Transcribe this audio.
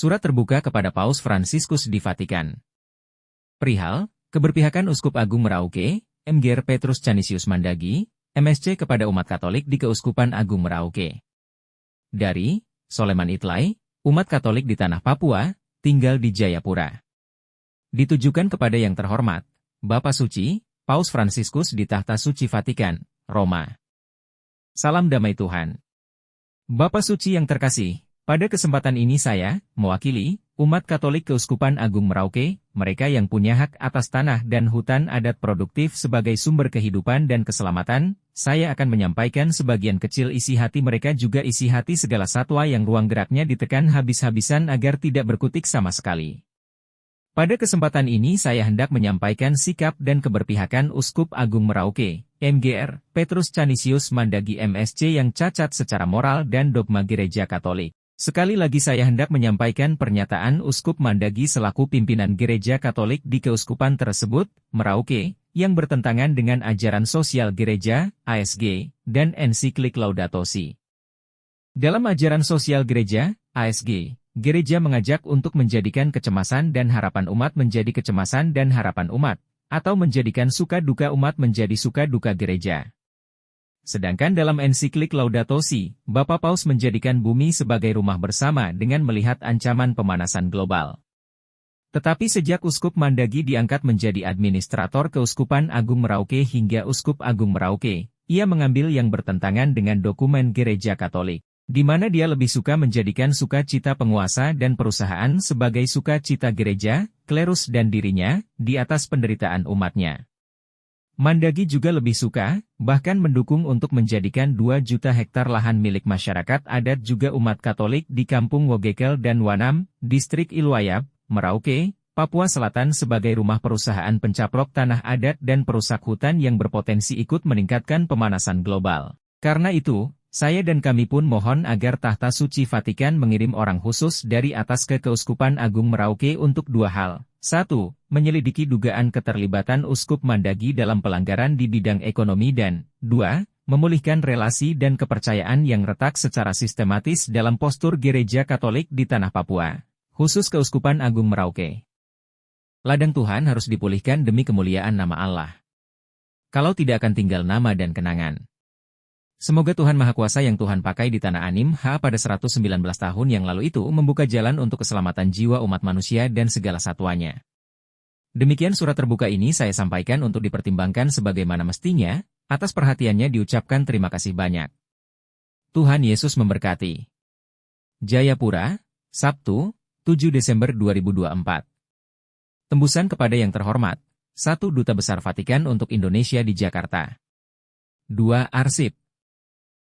Surat terbuka kepada Paus Fransiskus di Vatikan. Perihal, keberpihakan Uskup Agung Merauke, Mgr Petrus Canisius Mandagi, MSC kepada umat Katolik di Keuskupan Agung Merauke. Dari Soleman Itlay, umat Katolik di Tanah Papua, tinggal di Jayapura. Ditujukan kepada yang terhormat, Bapa Suci, Paus Fransiskus di Tahta Suci Vatikan, Roma. Salam damai Tuhan. Bapa Suci yang terkasih, pada kesempatan ini saya, mewakili umat Katolik Keuskupan Agung Merauke, mereka yang punya hak atas tanah dan hutan adat produktif sebagai sumber kehidupan dan keselamatan, saya akan menyampaikan sebagian kecil isi hati mereka juga isi hati segala satwa yang ruang geraknya ditekan habis-habisan agar tidak berkutik sama sekali. Pada kesempatan ini saya hendak menyampaikan sikap dan keberpihakan Uskup Agung Merauke, Mgr Petrus Canisius Mandagi MSC yang cacat secara moral dan dogma Gereja Katolik. Sekali lagi saya hendak menyampaikan pernyataan Uskup Mandagi selaku pimpinan Gereja Katolik di Keuskupan tersebut, Merauke, yang bertentangan dengan ajaran sosial Gereja, ASG, dan ensiklik Laudato Si. Dalam ajaran sosial Gereja, ASG, Gereja mengajak untuk menjadikan kecemasan dan harapan umat menjadi kecemasan dan harapan umat, atau menjadikan suka duka umat menjadi suka duka Gereja. Sedangkan dalam ensiklik Laudato Si, Bapa Paus menjadikan bumi sebagai rumah bersama dengan melihat ancaman pemanasan global. Tetapi sejak Uskup Mandagi diangkat menjadi administrator Keuskupan Agung Merauke hingga Uskup Agung Merauke, ia mengambil yang bertentangan dengan dokumen Gereja Katolik, di mana dia lebih suka menjadikan sukacita penguasa dan perusahaan sebagai sukacita gereja, klerus dan dirinya, di atas penderitaan umatnya. Mandagi juga lebih suka, bahkan mendukung untuk menjadikan 2 juta hektar lahan milik masyarakat adat juga umat Katolik di Kampung Wogekel dan Wanam, Distrik Ilwayab, Merauke, Papua Selatan sebagai rumah perusahaan pencaplok tanah adat dan perusak hutan yang berpotensi ikut meningkatkan pemanasan global. Karena itu, saya dan kami pun mohon agar Tahta Suci Vatikan mengirim orang khusus dari atas ke Keuskupan Agung Merauke untuk 2 hal. 1. Menyelidiki dugaan keterlibatan Uskup Mandagi dalam pelanggaran di bidang ekonomi dan 2. Memulihkan relasi dan kepercayaan yang retak secara sistematis dalam postur Gereja Katolik di Tanah Papua, khusus Keuskupan Agung Merauke. Ladang Tuhan harus dipulihkan demi kemuliaan nama Allah. Kalau tidak akan tinggal nama dan kenangan. Semoga Tuhan Maha Kuasa yang Tuhan pakai di Tanah Anim H pada 119 tahun yang lalu itu membuka jalan untuk keselamatan jiwa umat manusia dan segala satwanya. Demikian surat terbuka ini saya sampaikan untuk dipertimbangkan sebagaimana mestinya, atas perhatiannya diucapkan terima kasih banyak. Tuhan Yesus memberkati. Jayapura, Sabtu, 7 Desember 2024. Tembusan kepada yang terhormat, 1 Duta Besar Vatikan untuk Indonesia di Jakarta. 2 Arsip.